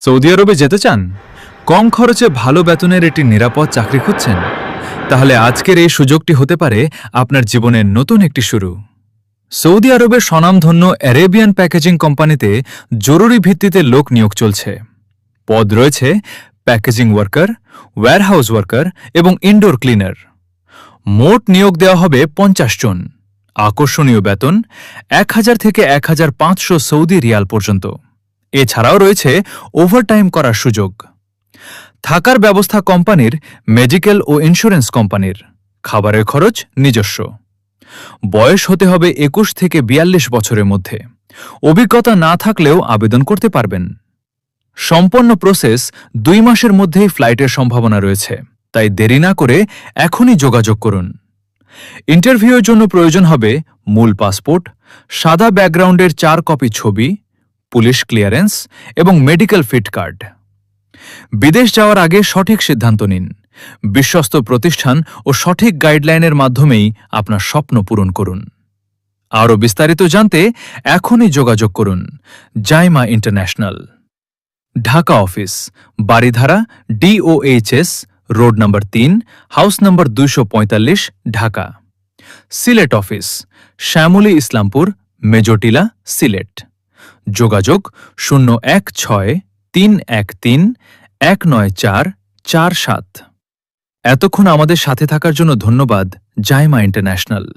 Saudi আরবে যেতে চান? কম খরচে ভালো বেতনের একটি নিরাপদ চাকরি খুঁজছেন? তাহলে আজকের এই সুযোগটি হতে পারে আপনার জীবনের নতুন একটি শুরু। সৌদি আরবের স্বনামধন্য অ্যারেবিয়ান প্যাকেজিং কোম্পানিতে জরুরি ভিত্তিতে লোক নিয়োগ চলছে। পদ রয়েছে প্যাকেজিং ওয়ার্কার, ওয়্যারহাউস ওয়ার্কার এবং ইনডোর ক্লিনার। মোট নিয়োগ দেওয়া হবে 50 জন। আকর্ষণীয় বেতন 1000 থেকে 1500 সৌদি রিয়াল পর্যন্ত। এছাড়াও রয়েছে ওভারটাইম করার সুযোগ। থাকার ব্যবস্থা কোম্পানির, মেডিকেল ও ইন্স্যুরেন্স কোম্পানির। খাবারের খরচ নিজস্ব। বয়স হতে হবে 21 থেকে 42 বছরের মধ্যে। অভিজ্ঞতা না থাকলেও আবেদন করতে পারবেন। সম্পন্ন প্রসেস 2 মাসের মধ্যেই ফ্লাইটের সম্ভাবনা রয়েছে, তাই দেরি না করে এখনই যোগাযোগ করুন। ইন্টারভিউয়ের জন্য প্রয়োজন হবে মূল পাসপোর্ট, সাদা ব্যাকগ্রাউন্ডের 4 কপি ছবি, পুলিশ ক্লিয়ারেন্স এবং মেডিকেল ফিট কার্ড। বিদেশ যাওয়ার আগে সঠিক সিদ্ধান্ত নিন। বিশ্বস্ত প্রতিষ্ঠান ও সঠিক গাইডলাইনের মাধ্যমেই আপনার স্বপ্ন পূরণ করুন। আরও বিস্তারিত জানতে এখনই যোগাযোগ করুন Zaima international. Dhaka office, Baridhara, DOHS, road number 3, house number 245, Dhaka. Sylhet office, Shyamoli Islampur, Mejtila, Sylhet. যোগাযোগ 016-313-19447। এতক্ষণ আমাদের সাথে থাকার জন্য ধন্যবাদ জাইমা ইন্টারন্যাশনাল।